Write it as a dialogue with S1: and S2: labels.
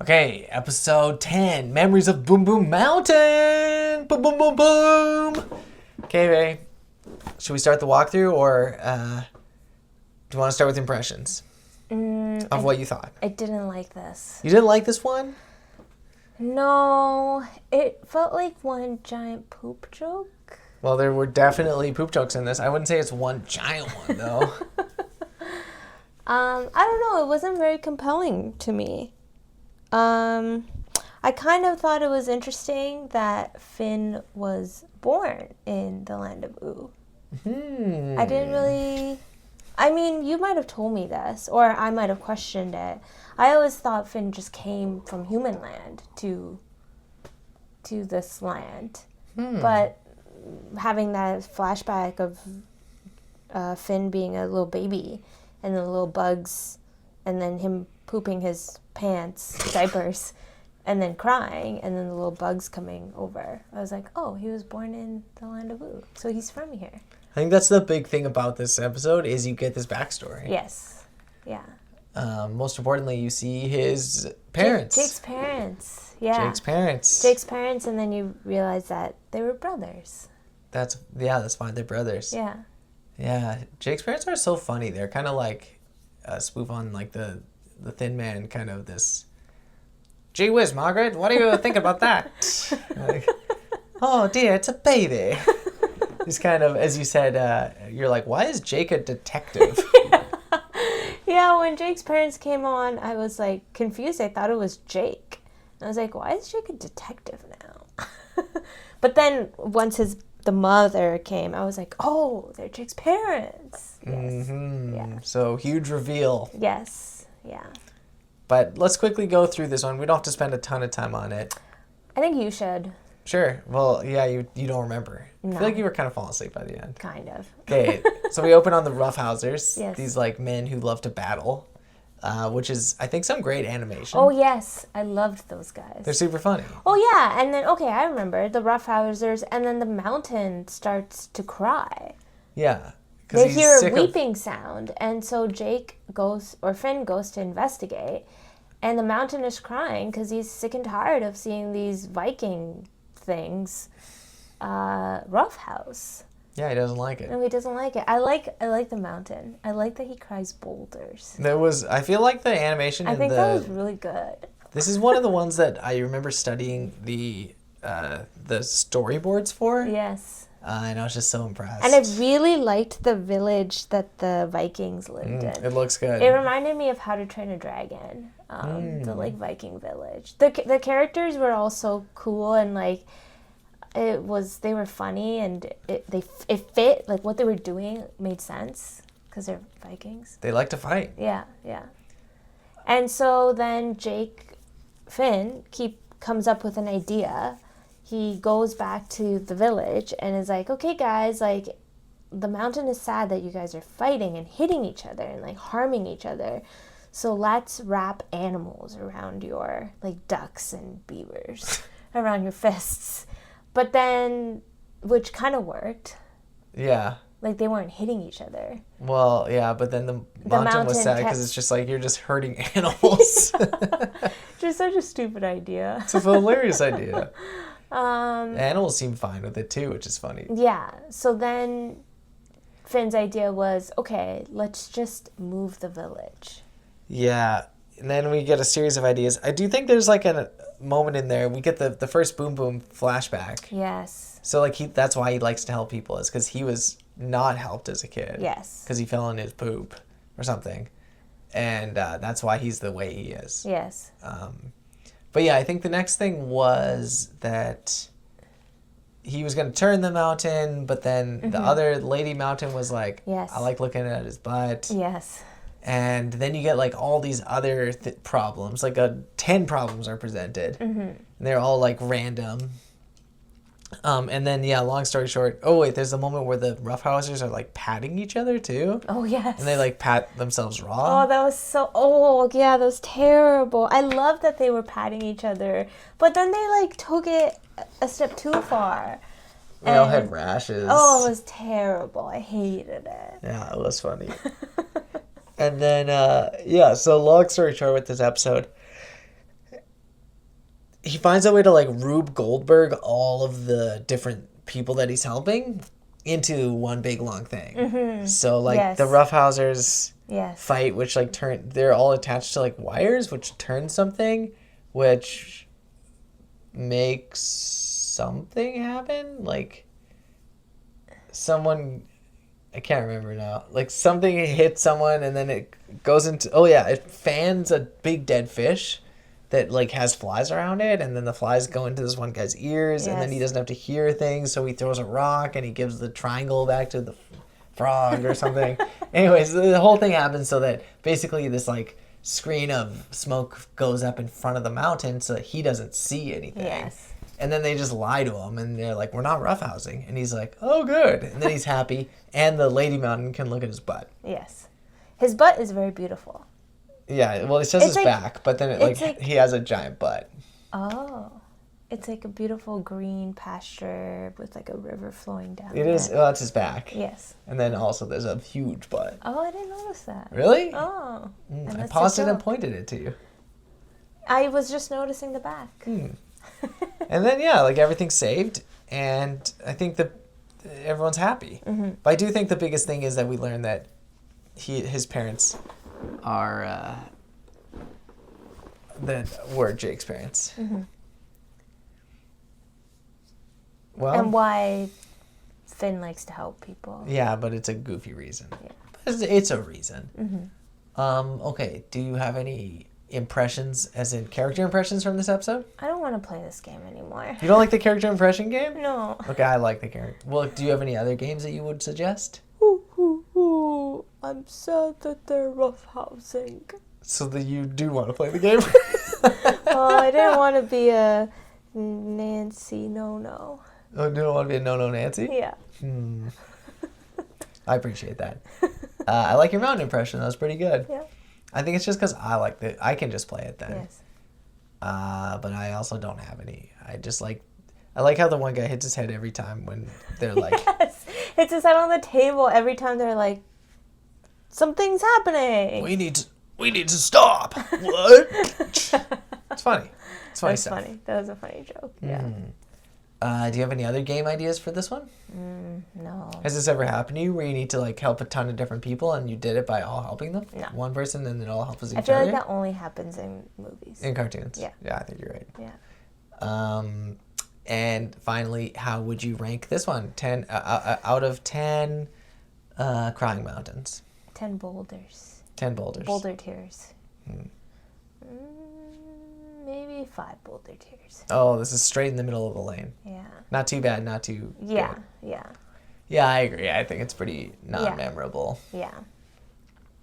S1: Okay, episode 10, Memories of Boom Boom Mountain! Boom, boom, boom, boom! Okay, Ray, should we start the walkthrough, or do you want to start with impressions of what you thought?
S2: I didn't like this.
S1: You didn't like this one?
S2: No, it felt like one giant poop joke.
S1: Well, there were definitely poop jokes in this. I wouldn't say it's one giant one, though.
S2: I don't know, it wasn't very compelling to me. I kind of thought it was interesting that Finn was born in the land of Ooo. I didn't really... I mean, you might have told me this, or I might have questioned it. I always thought Finn just came from human land to this land. But having that flashback of Finn being a little baby and the little bugs and then him pooping his pants, diapers, and then crying, and then the little bugs coming over. I was like, oh, he was born in the land of Ooo, so he's from here.
S1: I think that's the big thing about this episode is you get this backstory.
S2: Yes. Yeah.
S1: Most importantly, you see his parents.
S2: Jake's parents. Yeah.
S1: Jake's parents.
S2: Jake's parents, and then you realize that they were brothers.
S1: That's fine. They're brothers.
S2: Yeah.
S1: Yeah. Jake's parents are so funny. They're kind of like a spoof on like the Thin Man, kind of this. Gee whiz, Margaret, what do you think about that? Like, oh dear, it's a baby. It's kind of, as you said, you're like, why is Jake a detective?
S2: Yeah, when Jake's parents came on, I was like confused. I thought it was Jake. And I was like, why is Jake a detective now? But then once the mother came, I was like, oh, they're Jake's parents. Yes. Yeah.
S1: So huge reveal.
S2: Yes. Yeah.
S1: But let's quickly go through this one. We don't have to spend a ton of time on it.
S2: I think you should.
S1: Sure. Well, yeah, you don't remember.
S2: No.
S1: I feel like you were kind of falling asleep by the end.
S2: Kind of.
S1: Okay, so we open on the Roughhousers.
S2: Yes.
S1: These like men who love to battle, which is, I think, some great animation.
S2: Oh, yes. I loved those guys.
S1: They're super funny.
S2: Oh, yeah. And then, okay, I remember the Roughhousers, and then the mountain starts to cry.
S1: Yeah.
S2: They hear a weeping sound, and so Finn goes to investigate, and the mountain is crying because he's sick and tired of seeing these Viking things roughhouse.
S1: Yeah, he doesn't like it.
S2: No, he doesn't like it. I like the mountain. I like that he cries boulders.
S1: I feel like the animation
S2: I think that was really good.
S1: This is one of the ones that I remember studying the storyboards for.
S2: Yes.
S1: And I was just so impressed.
S2: And I really liked the village that the Vikings lived in.
S1: It looks good.
S2: It reminded me of How to Train a Dragon, the like Viking village. The characters were all so cool, and like they were funny, and it fit, like what they were doing made sense because they're Vikings.
S1: They like to fight.
S2: Yeah. And so then Finn comes up with an idea. He goes back to the village and is like, okay, guys, like, the mountain is sad that you guys are fighting and hitting each other and, like, harming each other. So let's wrap animals around your, like, ducks and beavers, around your fists. But then, which kind of worked.
S1: Yeah.
S2: Like, they weren't hitting each other.
S1: Well, yeah, but then the mountain was sad because it's just like, you're just hurting animals.
S2: Just such a stupid idea.
S1: It's a hilarious idea. Animals seem fine with it too, which is funny.
S2: Yeah. So then Finn's idea was, okay, let's just move the village.
S1: Yeah. And then we get a series of ideas. I do think there's like a moment in there. We get the first Boom Boom flashback.
S2: Yes.
S1: So like that's why he likes to help people, is because he was not helped as a kid.
S2: Yes.
S1: Because he fell in his poop or something. And that's why he's the way he is.
S2: Yes.
S1: But yeah, I think the next thing was that he was going to turn the mountain, but then the other lady mountain was like,
S2: yes,
S1: I like looking at his butt.
S2: Yes.
S1: And then you get like all these other problems, like 10 problems are presented. And they're all like random. And then, yeah, long story short, oh wait, there's a moment where the Roughhousers are like patting each other too.
S2: Oh, yes.
S1: And they like pat themselves raw.
S2: Oh, that was yeah, that was terrible. I love that they were patting each other, but then they like took it a step too far.
S1: They all had rashes.
S2: Oh, it was terrible. I hated it.
S1: Yeah, it was funny. And then, yeah, so long story short with this episode, he finds a way to like Rube Goldberg all of the different people that he's helping into one big long thing. So like the roughhousers fight, which like they're all attached to like wires, which turn something, which makes something happen. Like someone, I can't remember now. Like something hits someone and then it goes into, it fans a big dead fish that like has flies around it, and then the flies go into this one guy's ears, and then he doesn't have to hear things, so he throws a rock and he gives the triangle back to the frog or something. Anyways, the whole thing happens so that basically this like screen of smoke goes up in front of the mountain so that he doesn't see anything.
S2: Yes.
S1: And then they just lie to him, and they're like, "We're not roughhousing," and he's like, "Oh, good," and then he's happy, and the lady mountain can look at his butt.
S2: Yes, his butt is very beautiful.
S1: Yeah, well, it says his back, but then he has a giant butt.
S2: Oh, it's like a beautiful green pasture with like a river flowing down.
S1: It is. Well, that's his back.
S2: Yes.
S1: And then also there's a huge butt.
S2: Oh, I didn't notice that.
S1: Really?
S2: Oh.
S1: I paused it and pointed it to you.
S2: I was just noticing the back.
S1: And then like everything's saved, and I think that everyone's happy. But I do think the biggest thing is that we learn that his parents are that were Jake's parents. Well,
S2: and why Finn likes to help people.
S1: Yeah, but it's a goofy reason.
S2: Yeah.
S1: It's a reason. Okay, do you have any impressions, as in character impressions from this episode?
S2: I don't want to play this game anymore.
S1: You don't like the character impression game?
S2: No.
S1: Okay, I like the character. Well, do you have any other games that you would suggest?
S2: I'm sad that they're roughhousing.
S1: So that you do want to play the game?
S2: Oh, I didn't want to be a Nancy no.
S1: Oh, you don't want to be a no Nancy?
S2: Yeah.
S1: I appreciate that. I like your mountain impression. That was pretty good.
S2: Yeah.
S1: I think it's just because I can just play it then.
S2: Yes.
S1: But I also don't have any. I like how the one guy hits his head every time when they're like...
S2: Yes. Hits his head on the table every time they're like, something's happening.
S1: We need to stop. What? It's funny. It's funny stuff.
S2: Funny. That was a funny joke. Yeah.
S1: Do you have any other game ideas for this one?
S2: No.
S1: Has this ever happened to you where you need to like help a ton of different people and you did it by all helping them?
S2: No.
S1: One person and it all helps each other?
S2: I feel like that only happens in movies.
S1: In cartoons?
S2: Yeah.
S1: Yeah, I think you're right.
S2: Yeah.
S1: And finally, how would you rank this one? 10 out of 10 crying mountains.
S2: 10 boulders.
S1: 10 boulders.
S2: Boulder tears. Maybe 5 boulder tears.
S1: Oh, this is straight in the middle of the lane.
S2: Yeah.
S1: Not too bad, not too good.
S2: Yeah.
S1: Yeah, I agree. I think it's pretty non-memorable.
S2: Yeah.